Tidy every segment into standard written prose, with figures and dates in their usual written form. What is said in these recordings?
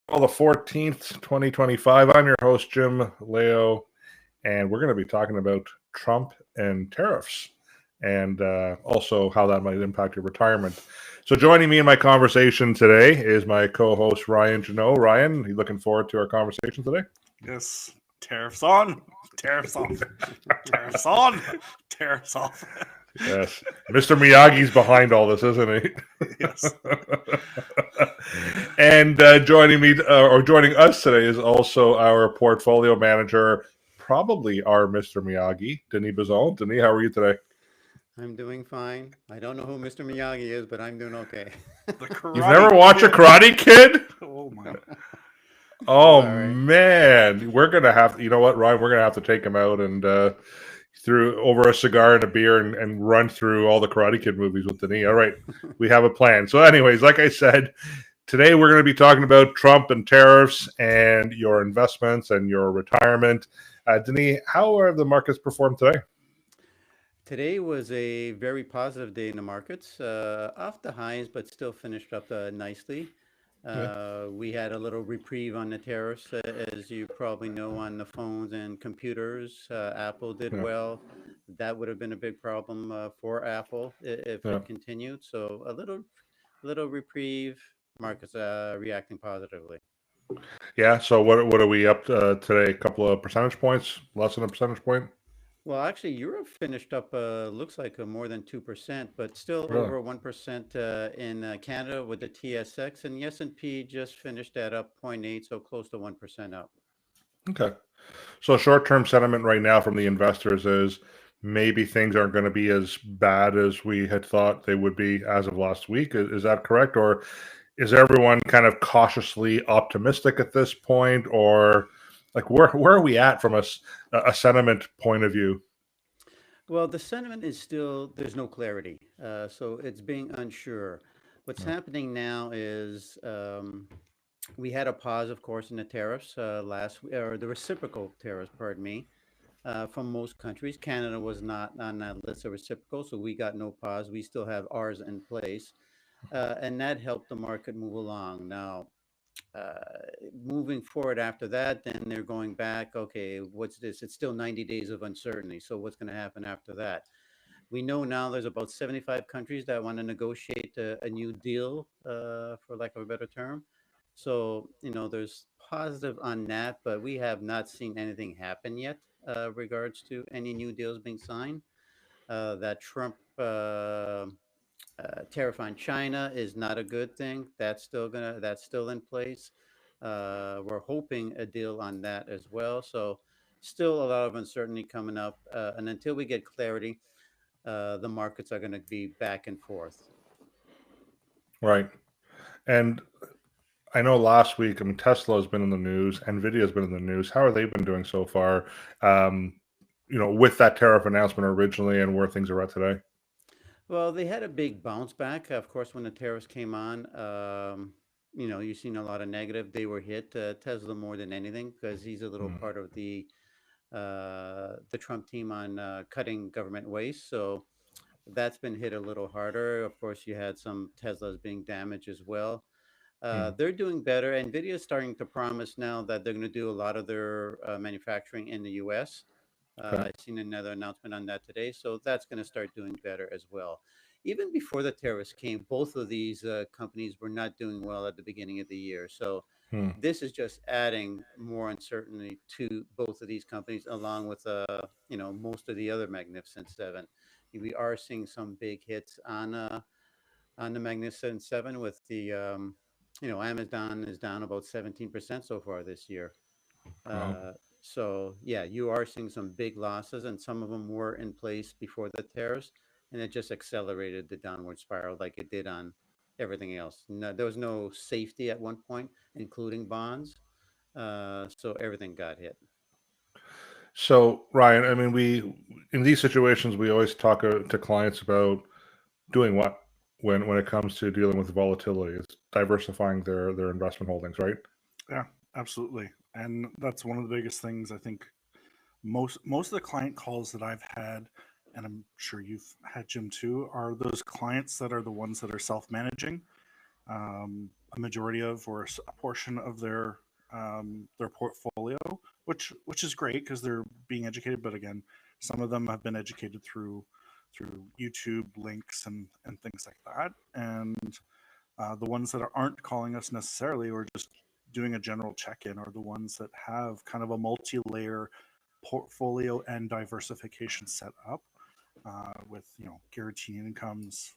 The 14th, 2025. I'm your host, Jim Leo, and we're going to be talking about Trump and tariffs and also how that might impact your retirement. So, joining me in my conversation today is my co host, Ryan Janot. Ryan, are you looking forward to our conversation today? Yes. Tariffs on, tariffs off, tariffs on, tariffs off. Yes. Mr. Miyagi's behind all this, isn't he? Yes. And joining us today is also our portfolio manager, probably our Mr. Miyagi, Denis Bazon. Denis, how are you today? I'm doing fine. I don't know who Mr. Miyagi is, but I'm doing okay. The Karate You've never watched a Kid. Karate Kid? Oh my. Oh Sorry. man, we're gonna have. You know what, Ryan? We're gonna have to take him out and through over a cigar and a beer and run through all the Karate Kid movies with Denis. All right, we have a plan. So, anyways, like I said, today we're going to be talking about Trump and tariffs and your investments and your retirement. Denis, how are the markets performed today? Today was a very positive day in the markets, off the highs, but still finished up nicely. Yeah. We had a little reprieve on the tariffs, as you probably know, on the phones and computers. Apple did Yeah. well. That would have been a big problem for Apple if Yeah. it continued. So a little reprieve. Markets reacting positively. Yeah. So what are we up to today? A couple of percentage points, less than a percentage point. Well, actually, Europe finished up, looks like more than 2%, but still Really? over 1% in Canada with the TSX, and the S&P just finished that up 0.8, so close to 1% up. Okay. So short-term sentiment right now from the investors is maybe things aren't going to be as bad as we had thought they would be as of last week. Is that correct, or is everyone kind of cautiously optimistic at this point, or like where are we at from a sentiment point of view? Well, the sentiment is still, there's no clarity, so it's being unsure. What's Yeah. happening now is we had a pause, of course, in the tariffs or the reciprocal tariffs, pardon me, from most countries. Canada was not on that list of reciprocal, so we got no pause. We still have ours in place, and that helped the market move along. Now, uh, moving forward after that, then they're going back. Okay, what's this? It's still 90 days of uncertainty. So what's going to happen after that? We know now there's about 75 countries that want to negotiate a new deal, for lack of a better term. So, there's positive on that, but we have not seen anything happen yet, regards to any new deals being signed. That Trump tariff on China is not a good thing. That's still in place. We're hoping a deal on that as well. So still a lot of uncertainty coming up, and until we get clarity, the markets are going to be back and forth. Right. And I know last week, I mean, Tesla has been in the news, Nvidia has been in the news. How are they been doing so far? Um, with that tariff announcement originally and where things are at today. Well, they had a big bounce back, of course, when the tariffs came on. You've seen a lot of negative. They were hit, Tesla more than anything, because he's a little Mm. part of the Trump team on cutting government waste. So that's been hit a little harder. Of course, you had some Teslas being damaged as well. Mm. They're doing better. Nvidia is starting to promise now that they're going to do a lot of their manufacturing in the U.S. Okay. I've seen another announcement on that today, so that's going to start doing better as well. Even before the tariffs came, both of these companies were not doing well at the beginning of the year. So Mm. this is just adding more uncertainty to both of these companies, along with most of the other Magnificent Seven. We are seeing some big hits on the Magnificent Seven with Amazon is down about 17% so far this year. Wow. So yeah, you are seeing some big losses, and some of them were in place before the tariffs, and it just accelerated the downward spiral like it did on everything else. No, there was no safety at one point, including bonds. So everything got hit. So, Ryan, I mean, we in these situations we always talk to clients about doing what when it comes to dealing with volatility. It's diversifying their investment holdings, right? Yeah, absolutely. And that's one of the biggest things I think most of the client calls that I've had, and I'm sure you've had, Jim, too, are those clients that are the ones that are self-managing. a majority of or a portion of their portfolio, which is great because they're being educated. But again, some of them have been educated through YouTube links and things like that. And the ones that aren't calling us necessarily or just doing a general check-in are the ones that have kind of a multi-layer portfolio and diversification set up with guaranteed incomes,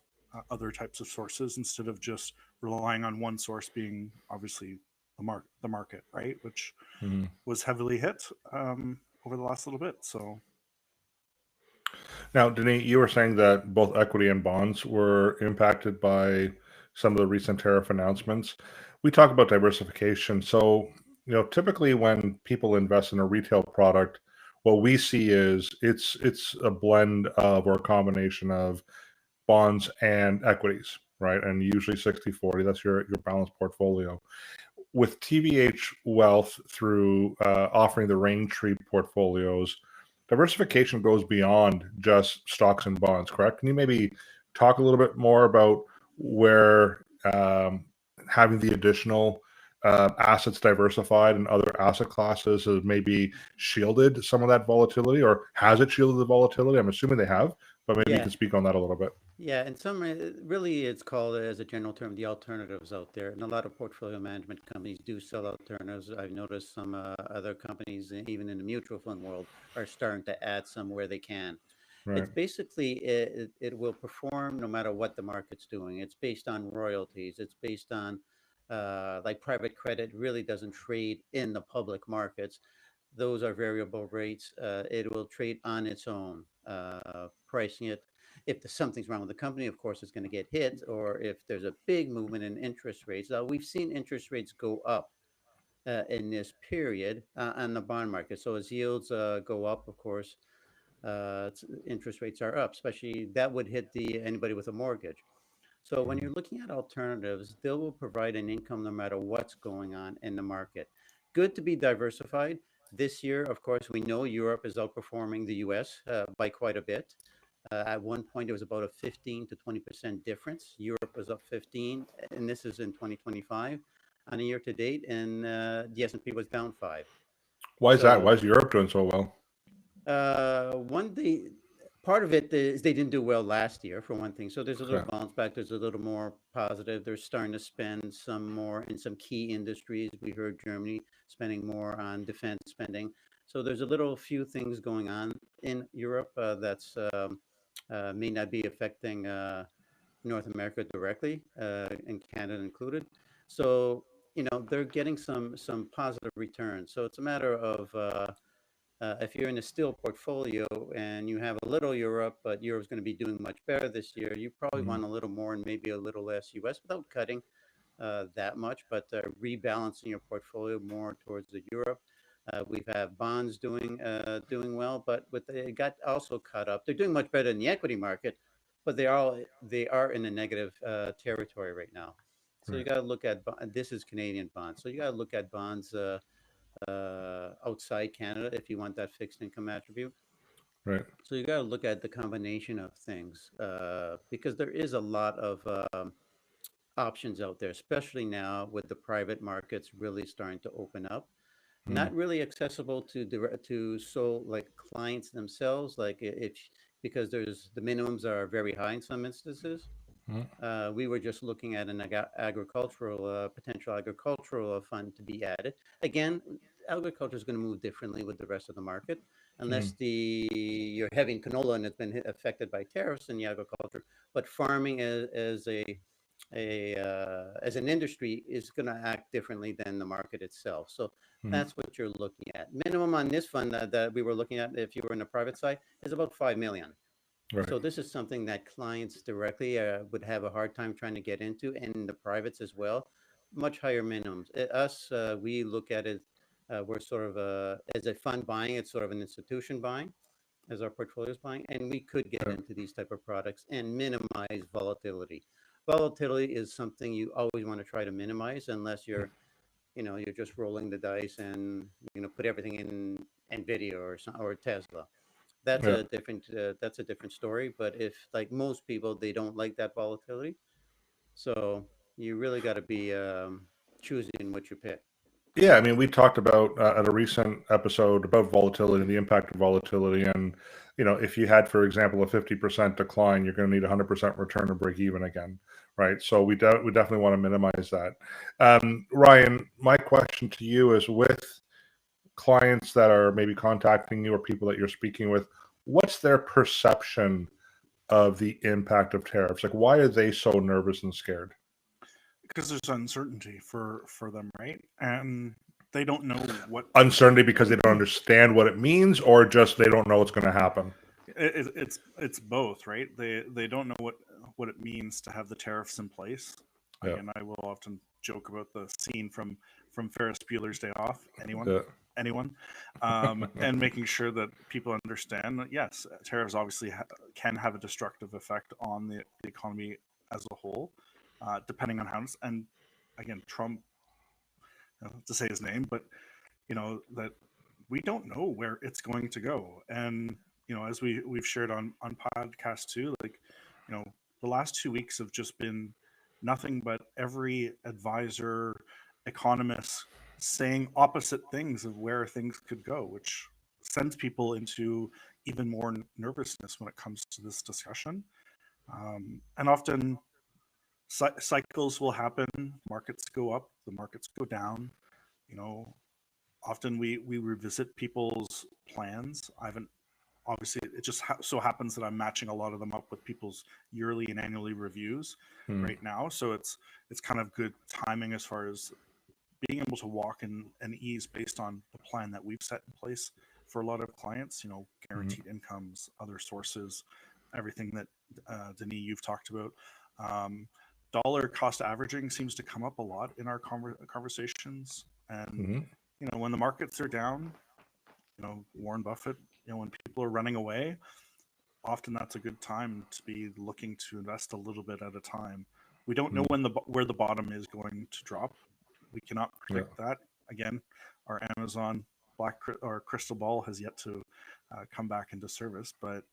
other types of sources instead of just relying on one source being obviously the market, right? Which Mhm. was heavily hit over the last little bit. So Now, Denis, you were saying that both equity and bonds were impacted by some of the recent tariff announcements. We talk about diversification. So, typically when people invest in a retail product, what we see is it's a blend of or a combination of bonds and equities, right? And usually 60-40. That's your balanced portfolio. With TVH Wealth through offering the Rain Tree portfolios, diversification goes beyond just stocks and bonds, correct? Can you maybe talk a little bit more about where having the additional assets diversified and other asset classes has maybe shielded some of that volatility, or has it shielded the volatility? I'm assuming they have, but maybe you Yeah. can speak on that a little bit. Yeah, and some really it's called as a general term the alternatives out there, and a lot of portfolio management companies do sell alternatives. I've noticed some other companies, even in the mutual fund world, are starting to add some where they can. Right. It's basically it will perform no matter what the market's doing. It's based on royalties. It's based on like private credit really doesn't trade in the public markets. Those are variable rates. It will trade on its own, pricing it. If something's wrong with the company, of course, it's going to get hit. Or if there's a big movement in interest rates, we've seen interest rates go up in this period on the bond market. So as yields go up, of course, interest rates are up. Especially that would hit the anybody with a mortgage. So when you're looking at alternatives, they will provide an income no matter what's going on in the market. Good to be diversified. This year, of course, we know Europe is outperforming the US by quite a bit. At one point, it was about a 15 to 20% difference. Europe was up 15, and this is in 2025 on a year to date, and the S&P was down 5. Why is that? So Why is Europe doing so well? one thing, part of it is they didn't do well last year, for one thing. So there's a little Okay. bounce back. There's a little more positive. They're starting to spend some more in some key industries. We heard Germany spending more on defense spending. So there's a little few things going on in Europe that's may not be affecting North America directly, and Canada included. So they're getting some positive returns. So it's a matter of if you're in a still portfolio and you have a little Europe, but Europe's going to be doing much better this year, you probably Mhm. want a little more and maybe a little less US without cutting that much, but rebalancing your portfolio more towards the Europe. We've had bonds doing well, but they got also caught up. They're doing much better in the equity market, but they are in a negative territory right now. So you Right. got to look at this is Canadian bonds. So you got to look at bonds outside Canada if you want that fixed income attribute. Right. So you got to look at the combination of things because there is a lot of options out there, especially now with the private markets really starting to open up. Mm. Not really accessible to like clients themselves, like if because there's the minimums are very high in some instances. Mm. We were just looking at an agricultural potential agricultural fund to be added. Again, agriculture is going to move differently with the rest of the market, unless Mm. you're having canola and it's been affected by tariffs in the agriculture. But farming as an industry is going to act differently than the market itself. So Mm. that's what you're looking at. Minimum on this fund that we were looking at, if you were in the private side, is about 5 million. Right. So this is something that clients directly would have a hard time trying to get into, and the privates as well. Much higher minimums. Us, we look at it. We're sort of as a fund buying. It's sort of an institution buying, as our portfolios buying, and we could get Yeah. into these type of products and minimize volatility. Volatility is something you always want to try to minimize, unless you're just rolling the dice and put everything in Nvidia or Tesla. That's Yeah. a different story. But if like most people, they don't like that volatility. So You really got to be choosing what you pick. Yeah, I mean, we talked about at a recent episode about volatility and the impact of volatility, and if you had, for example, a 50% decline, you're going to need 100% return to break even again, right? So we definitely want to minimize that. Ryan, my question to you is: with clients that are maybe contacting you or people that you're speaking with, what's their perception of the impact of tariffs? Like, why are they so nervous and scared? Because there's uncertainty for them, right? And they don't know what Uncertainty because they don't understand what it means, or just they don't know what's going to happen? it's both, right? They don't know what it means to have the tariffs in place. Yeah. Again, I will often joke about the scene from Ferris Bueller's Day Off. Yeah. Anyone, and making sure that people understand that yes, tariffs obviously can have a destructive effect on the economy as a whole, depending on how. And again, Trump, to say his name, but that we don't know where it's going to go. And as we've shared on podcast too, like the last 2 weeks have just been nothing but every advisor, economist saying opposite things of where things could go, which sends people into even more nervousness when it comes to this discussion. And often cycles will happen, markets go up, the markets go down. you know Often we revisit people's plans. I haven't Obviously it just so happens that I'm matching a lot of them up with people's yearly and annually reviews right now. So it's kind of good timing as far as being able to walk and ease based on the plan that we've set in place for a lot of clients. Guaranteed incomes, other sources, everything that Denis, you've talked about. Um, Dollar cost averaging seems to come up a lot in our conversations, and Mm-hmm. when the markets are down, Warren Buffett, when people are running away, often that's a good time to be looking to invest a little bit at a time. We don't know where the bottom is going to drop. We cannot Yeah. predict that. Again, our Amazon or crystal ball has yet to come back into service, but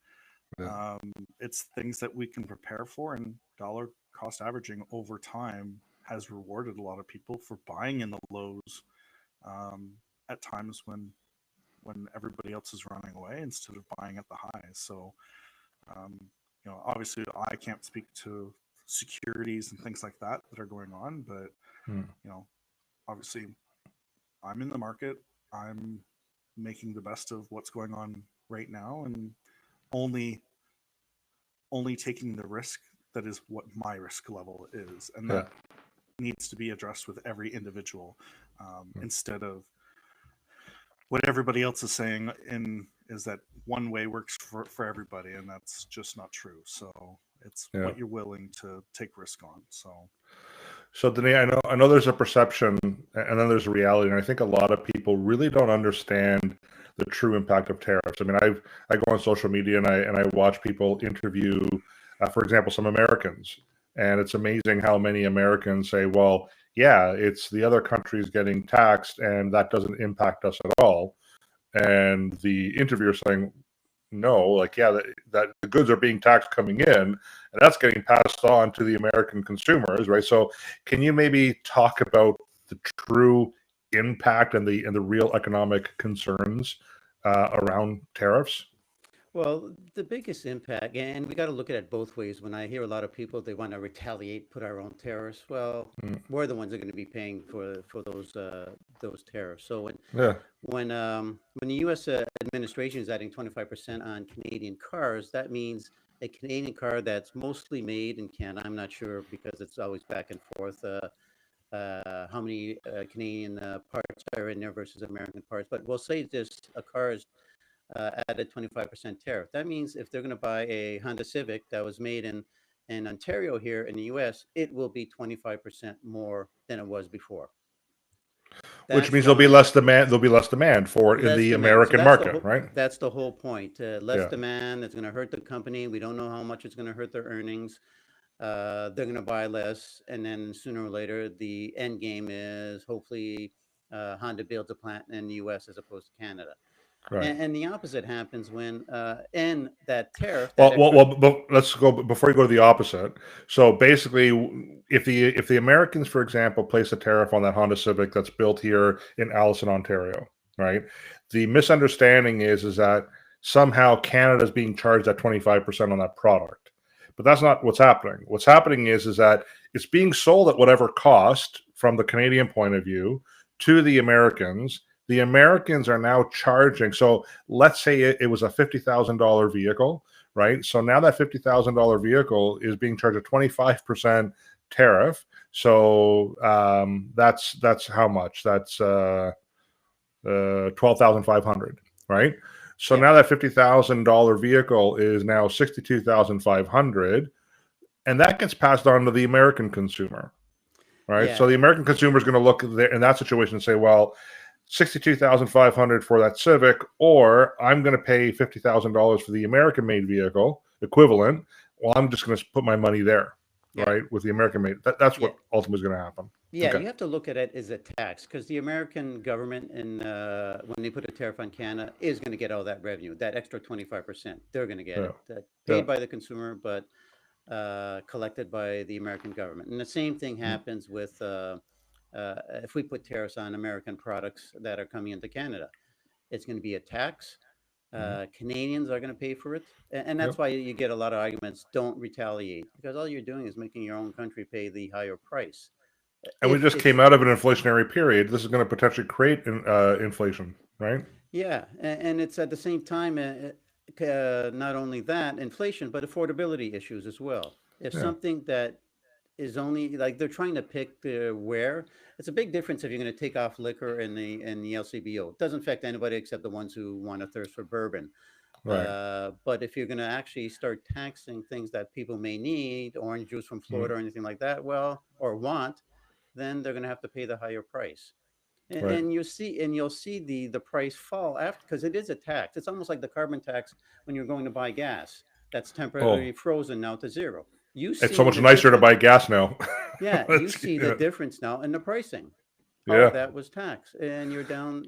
Yeah. it's things that we can prepare for. And dollar cost averaging over time has rewarded a lot of people for buying in the lows um, at times when everybody else is running away instead of buying at the highs. So, um, obviously I can't speak to securities and things like that are going on, but Mm. obviously I'm in the market. I'm making the best of what's going on right now, and only taking the risk that is what my risk level is, and Yeah. that needs to be addressed with every individual, instead of what everybody else is saying is that one way works for everybody, and that's just not true. So it's Yeah. what you're willing to take risk on. So, Denis, I know there's a perception, and then there's a reality, and I think a lot of people really don't understand the true impact of tariffs. I mean, I go on social media and I watch people interview, for example, some Americans, and it's amazing how many Americans say, "Well, yeah, it's the other countries getting taxed, and that doesn't impact us at all." And the interviewer saying, no, like, yeah, that the goods are being taxed coming in, and that's getting passed on to the American consumers, right? So, can you maybe talk about the true impact and the real economic concerns around tariffs? Well, the biggest impact, and we got to look at it both ways. When I hear a lot of people, they want to retaliate, put our own tariffs. Well, Mm. we're the ones that are going to be paying for those tariffs. So Yeah. when the U.S. Administration is adding 25% on Canadian cars, that means a Canadian car that's mostly made in Canada. I'm not sure because it's always back and forth. How many Canadian parts are in there versus American parts? But we'll say this: a car is at a 25% tariff. That means if they're going to buy a Honda Civic that was made in Ontario here in the US, it will be 25% more than it was before. Which That's means there'll be why less demand. There'll be less demand for it in less the demand. So American market, right? that's the whole point. Less Yeah. demand. It's going to hurt the company. We don't know how much it's going to hurt their earnings. They're going to buy less, and then sooner or later, the end game is hopefully Honda builds a plant in the U.S. as opposed to Canada. Right. And the opposite happens when in that tariff, that Well, but let's go before you go to the opposite. So basically, if the Americans, for example, place a tariff on that Honda Civic that's built here in Allison, Ontario, right? The misunderstanding is that somehow Canada is being charged at 25% on that product, but that's not what's happening. What's happening is that it's being sold at whatever cost from the Canadian point of view to the Americans. The Americans are now charging. So let's say it was a $50,000 vehicle, right? So now that $50,000 vehicle is being charged a 25% tariff. So that's how much? That's 12,500, right? So yeah, now that $50,000 vehicle is now 62,500, and that gets passed on to the American consumer, right? So yeah, the American consumer is going to look there in that situation and say, well, 62,500 for that Civic, or I'm going to pay $50,000 for the American-made vehicle equivalent. Well, I'm just going to put my money there, yeah, right? With the American-made, that's yeah. what ultimately is going to happen. Yeah, Okay. you have to look at it as a tax because the American government, and when they put a tariff on Canada, is going to get all that revenue, that extra 25%. They're going to get Yeah. it, Yeah. paid by the consumer, but collected by the American government. And the same thing happens with if we put tariffs on American products that are coming into Canada. It's going to be a tax. Canadians are going to pay for it, and that's Yep. why you get a lot of arguments. Don't retaliate because all you're doing is making your own country pay the higher price. And we If just came it's out of an inflationary period. This is going to potentially create inflation, right? Yeah, and it's at the same time not only that inflation, but affordability issues as well. If Yeah. something that is only like they're trying to pick the where, it's a big difference if you're going to take off liquor in the LCBO. It doesn't affect anybody except the ones who want to thirst for bourbon. Right. But if you're going to actually start taxing things that people may need, orange juice from Mm. Florida or anything like that, well, or want, then they're going to have to pay the higher price. Right. And you'll see the price fall after because it is a tax. It's almost like the carbon tax when you're going to buy gas. That's temporarily Oh, frozen now to zero. You it's so see much the nicer to difference. buy gas now. Yeah, you see the Yeah. difference now in the pricing. All of Yeah. that was tax, and you're down.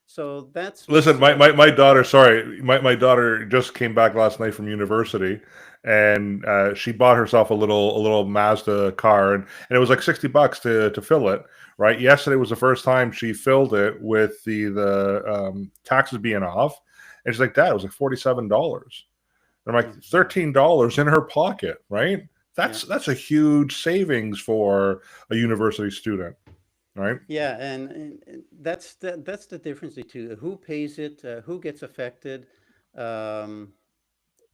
So that's Listen, what's my daughter, yeah. sorry, my daughter just came back last night from university, and she bought herself a little Mazda car, and it was like $60 to fill it. Right, yesterday was the first time she filled it with the taxes being off, and she's like, "Dad, it was like $47." I'm like, Yeah, $13 in her pocket, right? yeah. That's a huge savings for a university student, right? Yeah, and that's the difference between who pays it, who gets affected. Um,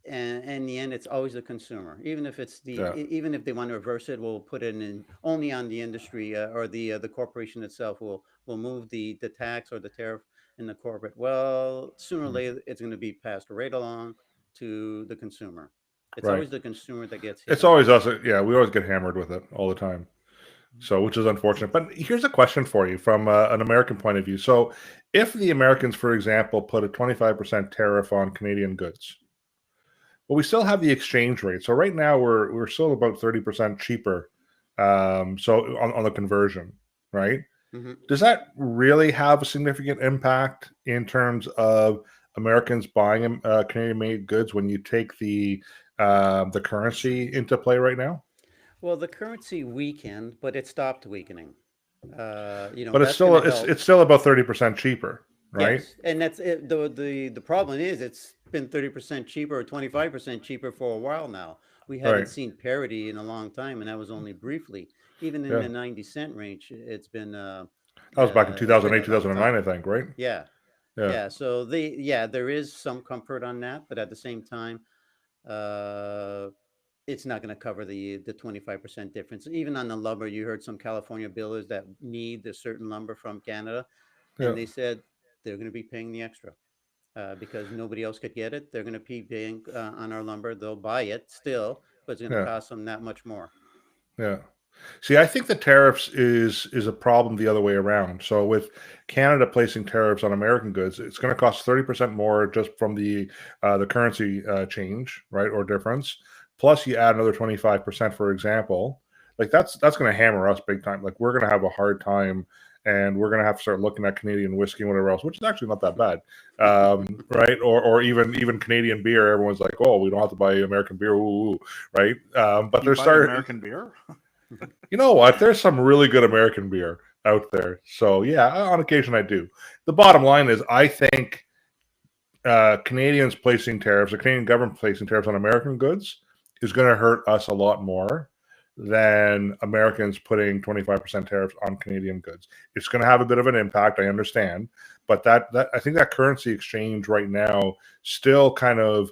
and in the end, it's always the consumer. Even if Yeah, even if they want to reverse it, we'll put it in only on the industry or the corporation itself. Will move the tax or the tariff in the corporate. Well, sooner or mm, later, it's going to be passed right along to the consumer. It's right. always the consumer that gets hit It's on always that. us. Yeah, we always get hammered with it all the time. So, which is unfortunate. But here's a question for you from an American point of view. So, if the Americans, for example, put a 25% tariff on Canadian goods, well, we still have the exchange rate. So right now we're still about 30% cheaper. So on the conversion, right? Hmm. Does that really have a significant impact in terms of Americans buying Canadian-made goods when you take the currency into play right now? Well, the currency weakened, but it stopped weakening. But That's going to it's help. still about 30% cheaper, right? Yes, and that's it. The problem is it's been 30% cheaper or 25% cheaper for a while now. We haven't Right. seen parity in a long time, and that was only briefly. Even in Yeah. the 90 cent range, That was back in it's been 2008, a long 2009, time. I think, right? Yeah, Yeah. yeah. So there is some comfort on that, but at the same time, uh, it's not going to cover the 25% difference. Even on the lumber, you heard some California builders that need a certain lumber from Canada, Yeah. and they said they're going to be paying the extra because nobody else could get it. They're going to be paying on our lumber. They'll buy it still, but it's going to Yeah. cost them that much more. Yeah. See, I think the tariffs is a problem the other way around. So with Canada placing tariffs on American goods, it's going to cost 30% more just from the currency change, right, or difference. Plus, you add another 25%, for example. Like that's going to hammer us big time. Like we're going to have a hard time, and we're going to have to start looking at Canadian whiskey and whatever else, which is actually not that bad, right? Or even Canadian beer. Everyone's like, oh, we don't have to buy American beer, ooh, right? But You there's buy American beer? you know what? There's some really good American beer out there. So yeah, on occasion I do. The bottom line is, I think Canadians placing tariffs, the Canadian government placing tariffs on American goods is going to hurt us a lot more than Americans putting 25% tariffs on Canadian goods. It's going to have a bit of an impact, I understand, but that I think that currency exchange right now still kind of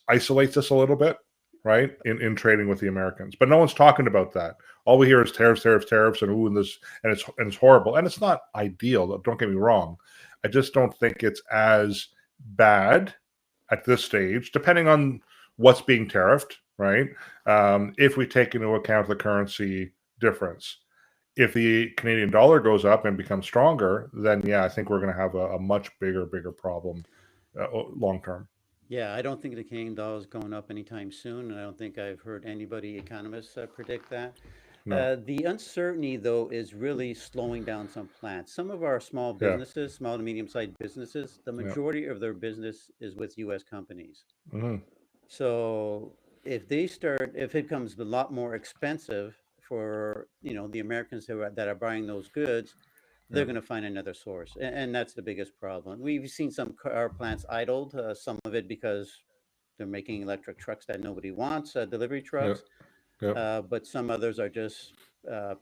isolates us a little bit, right, in trading with the Americans. But no one's talking about that. All we hear is tariffs, tariffs, tariffs, and ooh, and this, and it's horrible, and it's not ideal. Don't get me wrong. I just don't think it's as bad at this stage, depending on what's being tariffed, right? If we take into account the currency difference. If the Canadian dollar goes up and becomes stronger, then yeah, I think we're going to have a much bigger problem long term. Yeah, I don't think the Canadian dollar is going up anytime soon, and I don't think I've heard anybody, economists, predict that. No. The uncertainty, though, is really slowing down some plants. Some of our small Yeah. businesses, small to medium-sized businesses, the Yeah. majority of their business is with U.S. companies. Hmm. So if if it becomes a lot more expensive for, the Americans that are buying those goods, they're Yeah. going to find another source, and that's the biggest problem. We've seen some car plants idled, some of it because they're making electric trucks that nobody wants, delivery Yeah. trucks, Yeah. but some others are just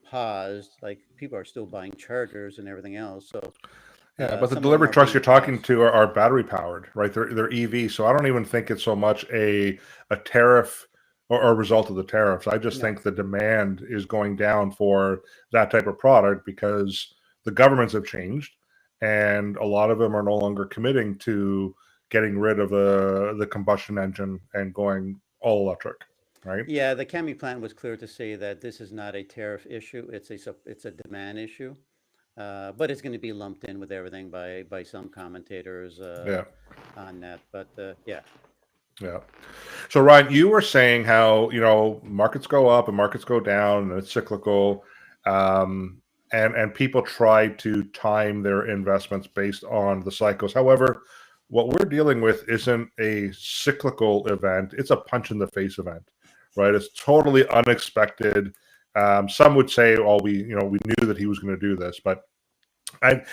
paused. Like people are still buying chargers and everything else. So Yeah, but the some of them delivery are trucks being you're talking paused. to are battery powered, right? They're EV, so I don't even think it's so much a tariff or a result of the tariffs. I just No. think the demand is going down for that type of product because the governments have changed, and a lot of them are no longer committing to getting rid of the combustion engine and going all electric, right? Yeah, the Cami plan was clear to say that this is not a tariff issue. It's a demand issue. But it's going to be lumped in with everything by some commentators Yeah, on that. But yeah, yeah. So Ryan, you were saying how markets go up and markets go down, and it's cyclical, and people try to time their investments based on the cycles. However, what we're dealing with isn't a cyclical event; it's a punch in the face event, right? It's totally unexpected. Some would say, "Oh, we knew that he was going to do this," but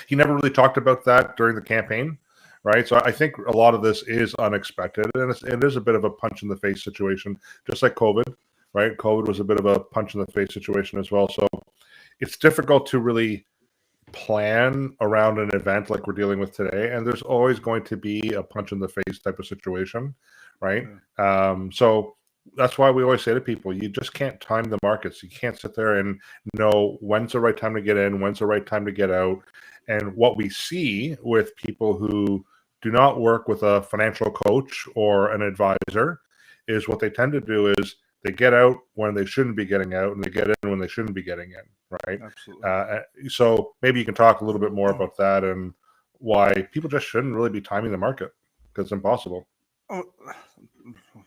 he never really talked about that during the campaign, right? So I think a lot of this is unexpected, and it is a bit of a punch in the face situation, just like COVID, right? COVID was a bit of a punch in the face situation as well. So it's difficult to really plan around an event like we're dealing with today, and there's always going to be a punch in the face type of situation, right? So that's why we always say to people, you just can't time the markets. You can't sit there and know when's the right time to get in, when's the right time to get out. And what we see with people who do not work with a financial coach or an advisor is what they tend to do is they get out when they shouldn't be getting out, and they get in when they shouldn't be getting in, right? Absolutely. So maybe you can talk a little bit more about that and why people just shouldn't really be timing the market because it's impossible. Oh,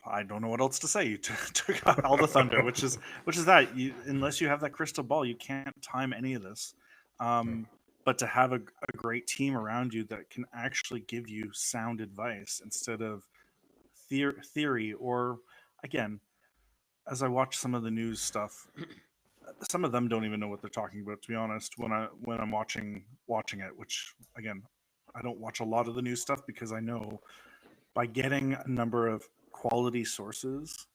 I don't know what else to say. You took out all the thunder, which is that unless you have that crystal ball, you can't time any of this. But to have a great team around you that can actually give you sound advice instead of theory, or again, as I watch some of the news stuff, some of them don't even know what they're talking about. To be honest, when I'm watching it, which again, I don't watch a lot of the news stuff because I know by getting a number of quality sources,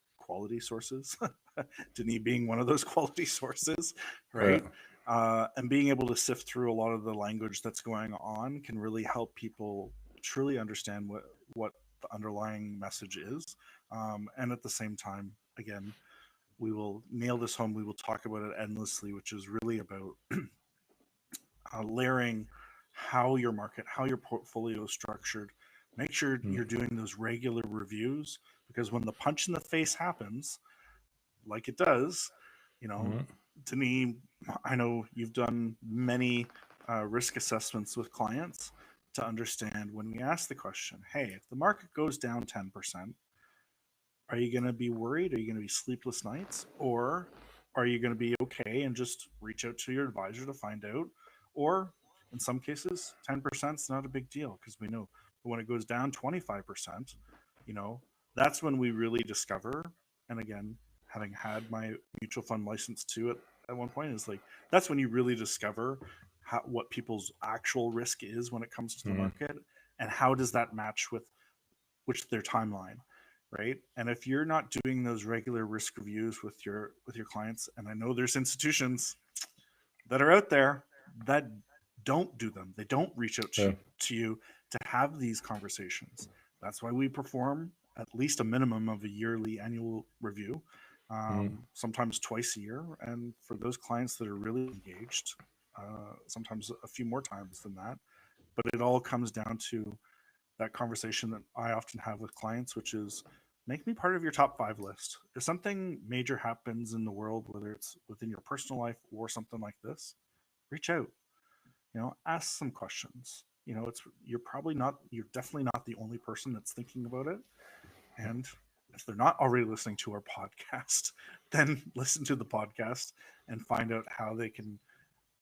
Denis being one of those quality sources, right? And being able to sift through a lot of the language that's going on can really help people truly understand what the underlying message is. And at the same time, again, we will nail this home. We will talk about it endlessly, which is really about layering how your portfolio is structured. Make sure you're doing those regular reviews, because when the punch in the face happens, like it does, to me, I know you've done many risk assessments with clients to understand when we ask the question, hey, if the market goes down 10%, are you going to be worried? Are you going to be sleepless nights? Or are you going to be okay and just reach out to your advisor to find out? Or in some cases, 10% is not a big deal because we know. But when it goes down 25%, that's when we really discover. And again, having had my mutual fund license too at one point, is like that's when you really discover what people's actual risk is when it comes to the market, and how does that match with their timeline, right? And if you're not doing those regular risk reviews with your clients, and I know there's institutions that are out there that don't do them, they don't reach out to you to have these conversations. That's why we perform at least a minimum of a yearly annual review, sometimes twice a year. And for those clients that are really engaged, sometimes a few more times than that. But it all comes down to that conversation that I often have with clients, which is make me part of your top 5 list. If something major happens in the world, whether it's within your personal life or something like this, reach out, ask some questions. You're definitely not the only person that's thinking about it. And if they're not already listening to our podcast, then listen to the podcast and find out how they can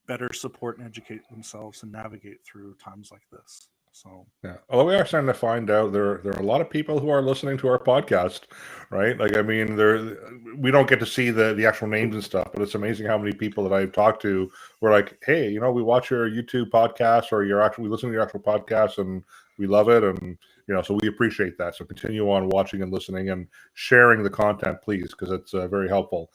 better support and educate themselves and navigate through times like this. So yeah. Although we are starting to find out there are a lot of people who are listening to our podcast, right? Like, I mean, we don't get to see the actual names and stuff, but it's amazing how many people that I've talked to were like, hey, we watch your YouTube podcast, or we listen to your actual podcast, and we love it. And, so we appreciate that. So continue on watching and listening and sharing the content, please, because it's very helpful.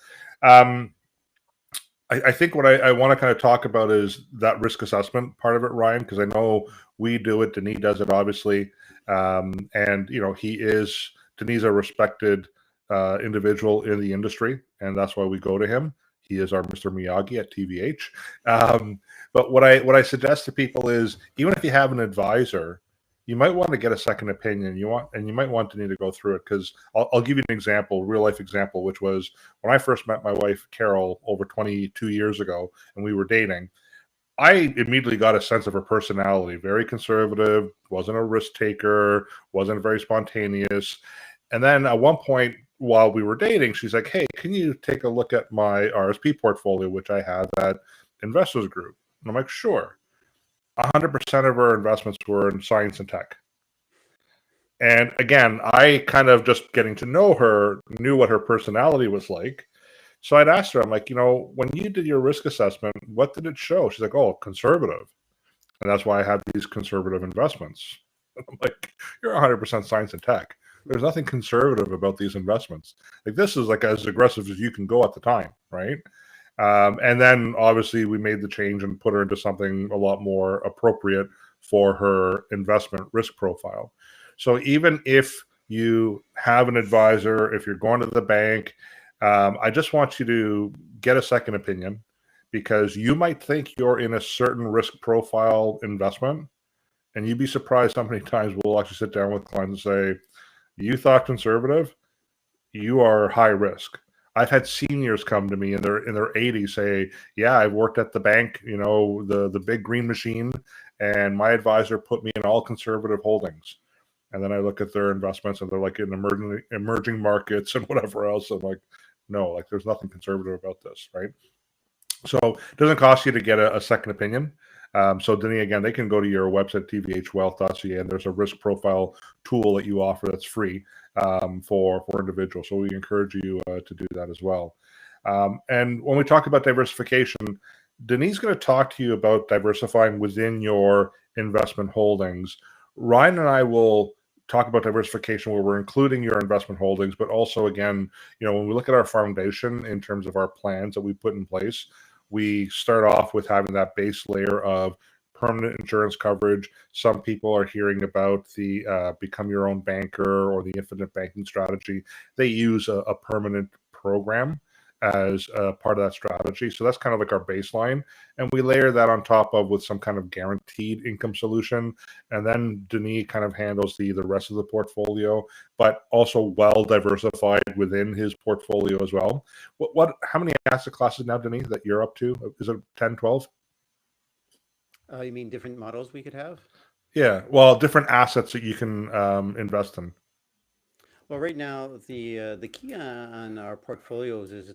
I think what I want to kind of talk about is that risk assessment part of it, Ryan, because I know we do it. Denis does it, obviously. And, Denis a respected individual in the industry, and that's why we go to him. He is our Mr. Miyagi at TVH. But what I suggest to people is, even if you have an advisor, you might want to get a second opinion. You might want to need to go through it, because I'll give you an example, real life example, which was when I first met my wife, Carol, over 22 years ago, and we were dating. I immediately got a sense of her personality, very conservative, wasn't a risk taker, wasn't very spontaneous. And then at one point while we were dating, she's like, hey, can you take a look at my RSP portfolio, which I have at Investors Group? And I'm like, sure. 100% of our investments were in science and tech. And again, I kind of just getting to know her, knew what her personality was like. So I'd asked her, I'm like, when you did your risk assessment, what did it show? She's like, oh, conservative. And that's why I have these conservative investments. I'm like, you're 100% science and tech. There's nothing conservative about these investments. Like, this is like as aggressive as you can go at the time, right? And then obviously we made the change and put her into something a lot more appropriate for her investment risk profile. So even if you have an advisor, if you're going to the bank, I just want you to get a second opinion, because you might think you're in a certain risk profile investment, and you'd be surprised how many times we'll actually sit down with clients and say, you thought conservative, you are high risk. I've had seniors come to me in their 80s say, yeah, I've worked at the bank, the big green machine, and my advisor put me in all conservative holdings. And then I look at their investments and they're like in emerging markets and whatever else. I'm like, no, like there's nothing conservative about this, right? So it doesn't cost you to get a second opinion. So Denis, again, they can go to your website, tvhwealth.ca, and there's a risk profile tool that you offer that's free for individuals. So we encourage you to do that as well. And when we talk about diversification, Denis is going to talk to you about diversifying within your investment holdings. Ryan and I will talk about diversification where we're including your investment holdings, but also, again, when we look at our foundation in terms of our plans that we put in place, we start off with having that base layer of permanent insurance coverage. Some people are hearing about the become your own banker or the infinite banking strategy. They use a permanent program as a part of that strategy. So that's kind of like our baseline. And we layer that on top of with some kind of guaranteed income solution. And then Denis kind of handles the rest of the portfolio, but also well diversified within his portfolio as well. How many asset classes now, Denis, that you're up to? Is it 10, 12? You mean different models we could have? Yeah. Well, different assets that you can invest in. Well, right now, the key on our portfolios is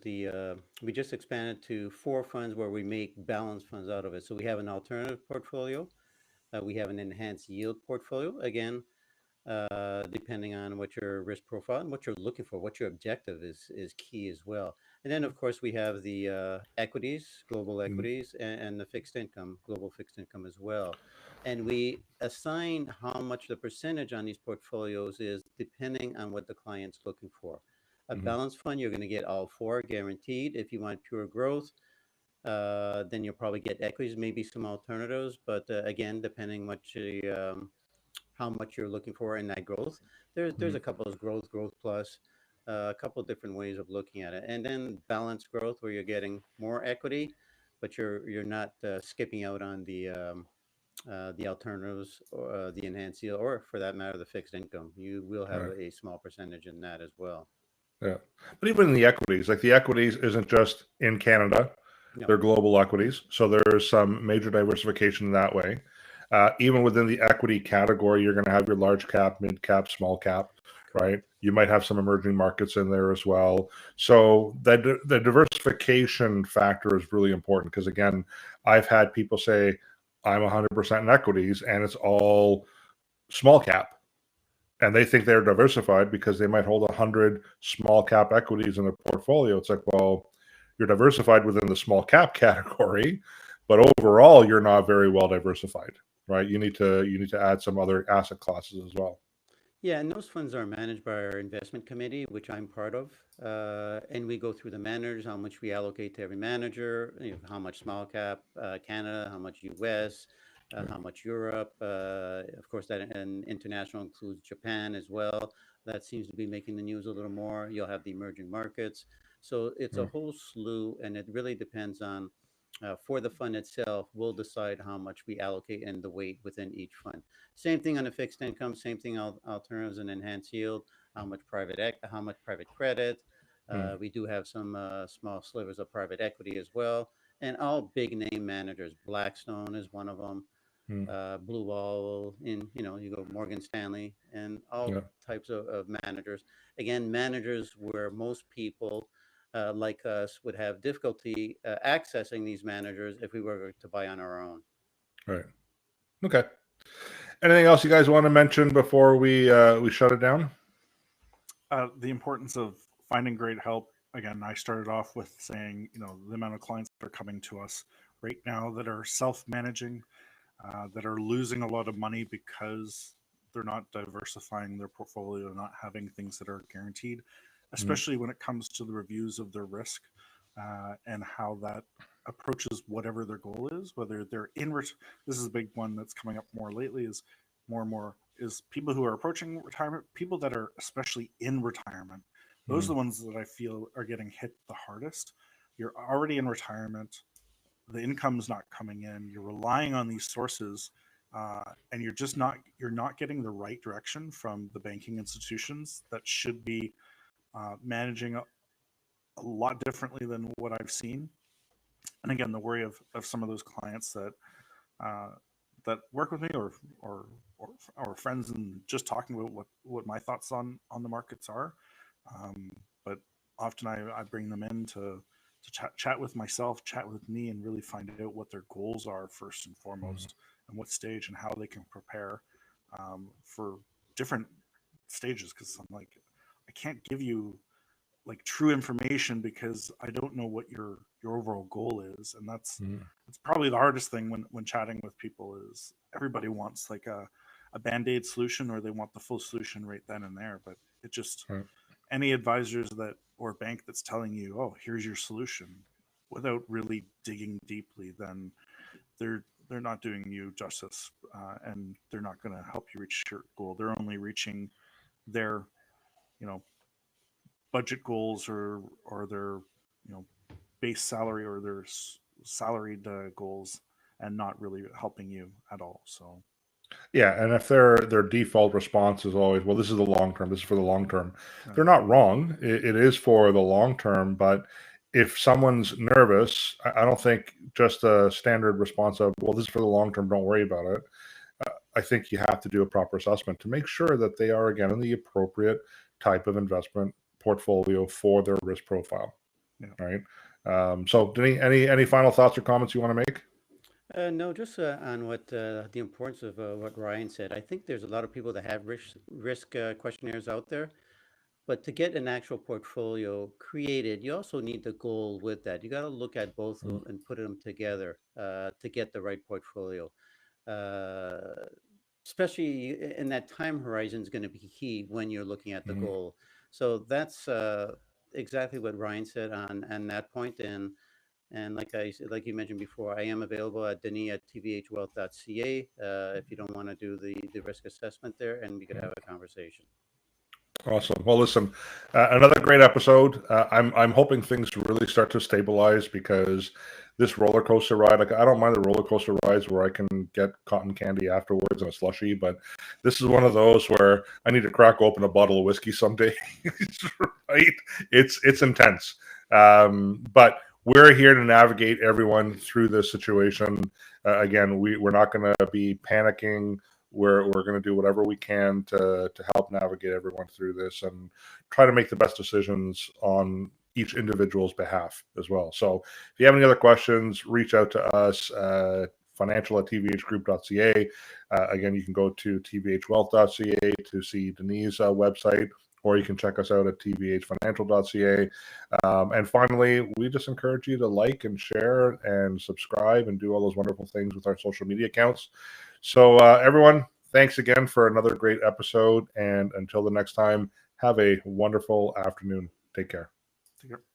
we just expanded to 4 funds where we make balanced funds out of it. So we have an alternative portfolio, we have an enhanced yield portfolio. Again, depending on what your risk profile and what you're looking for, what your objective is key as well. And then, of course, we have the equities, global Mm, equities, and the fixed income, global fixed income as well. And we assign how much the percentage on these portfolios is depending on what the client's looking for. A mhm, balanced fund, you're going to get all four guaranteed. If you want pure growth, then you'll probably get equities, maybe some alternatives. But again, depending how much you're looking for in that growth. There's mhm. a couple of growth plus, a couple of different ways of looking at it, and then balanced growth where you're getting more equity, but you're not skipping out on the alternatives or the enhanced yield, or for that matter, the fixed income. You will have Right. a small percentage in that as well. Yeah. But even in the equities, like the equities isn't just in Canada, No, they're global equities. So there's some major diversification in that way. Even within the equity category, you're going to have your large cap, mid cap, small cap, right? correct. You might have some emerging markets in there as well. So that the diversification factor is really important because again, I've had people say I'm 100% in equities and it's all small cap and they think they're diversified because they might hold 100 small cap equities in their portfolio. It's like, well, you're diversified within the small cap category, but overall, you're not very well diversified, right? You need to add some other asset classes as well. Yeah, and those funds are managed by our investment committee, which I'm part of. And we go through the managers, how much we allocate to every manager, how much small cap Canada, how much US, Right. how much Europe. Of course, that and international includes Japan as well. That seems to be making the news a little more. You'll have the emerging markets. So it's a Mm, whole slew, and it really depends on, for the fund itself, we'll decide how much we allocate and the weight within each fund. Same thing on the fixed income, same thing alternatives and enhanced yield, how much private credit. mm, We do have some small slivers of private equity as well, and all big name managers. Blackstone is one of them. mm, Blue Wall, you go Morgan Stanley, and all yeah, types of managers. Again, managers where most people like us would have difficulty accessing these managers if we were to buy on our own. right. Okay. Anything else you guys want to mention before we shut it down? The importance of finding great help. Again, I started off with saying, the amount of clients that are coming to us right now that are self-managing, that are losing a lot of money because they're not diversifying their portfolio, not having things that are guaranteed, Mm, especially when it comes to the reviews of their risk, and how that approaches whatever their goal is, whether they're this is a big one that's coming up more lately, is more and more is people who are approaching retirement, people that are especially in retirement. Those are mm, the ones that I feel are getting hit the hardest. You're already in retirement, the income's not coming in, you're relying on these sources, and you're not getting the right direction from the banking institutions that should be managing a lot differently than what I've seen. And again, the worry of some of those clients uh, that work with me, or or friends, and just talking about what my thoughts on the markets are. But often I bring them in to chat with myself, chat with me, and really find out what their goals are first and mm, foremost, and what stage and how they can prepare for different stages. Because I'm like, I can't give you like true information because I don't know what your overall goal is, and mm, that's probably the hardest thing when chatting with people. Is everybody wants like a band-aid solution, or they want the full solution right then and there, but it just, right. any advisors that or bank that's telling you, oh, here's your solution, without really digging deeply, then they're not doing you justice, and they're not going to help you reach your goal. They're only reaching their, you know budget goals, or their, base salary, or their salaried goals, and not really helping you at all. So Yeah, and if their default response is always, "Well, this is the long term. This is for the long term," uh, they're not wrong. It is for the long term, but if someone's nervous, I don't think just a standard response of, "Well, this is for the long term. Don't worry about it." I think you have to do a proper assessment to make sure that they are again in the appropriate type of investment portfolio for their risk profile. Yeah. Right. So, Denis, any final thoughts or comments you want to make? No, just on what the importance of what Ryan said. I think there's a lot of people that have risk questionnaires out there, but to get an actual portfolio created, you also need the goal with that. You got to look at both of them and put them together to get the right portfolio. Uh, Especially in that time horizon is going to be key when you're looking at the goal. So that's exactly what Ryan said on that point. And like you mentioned before, I am available at Denis at tvhwealth.ca if you don't want to do the risk assessment there, and we could have a conversation. Awesome. Well, listen, another great episode. I'm hoping things really start to stabilize, because this roller coaster ride, like, I don't mind the roller coaster rides where I can get cotton candy afterwards and a slushie, but this is one of those where I need to crack open a bottle of whiskey someday. Right? It's intense. But we're here to navigate everyone through this situation. Again, we're not going to be panicking. We're going to do whatever we can to help navigate everyone through this and try to make the best decisions on each individual's behalf as well. So if you have any other questions, reach out to us, financial@tvhgroup.ca. Again, you can go to tvhwealth.ca to see Denis' website, or you can check us out at tvhfinancial.ca. And finally, we just encourage you to like and share and subscribe and do all those wonderful things with our social media accounts. So everyone, thanks again for another great episode. And until the next time, have a wonderful afternoon. Take care. Take care.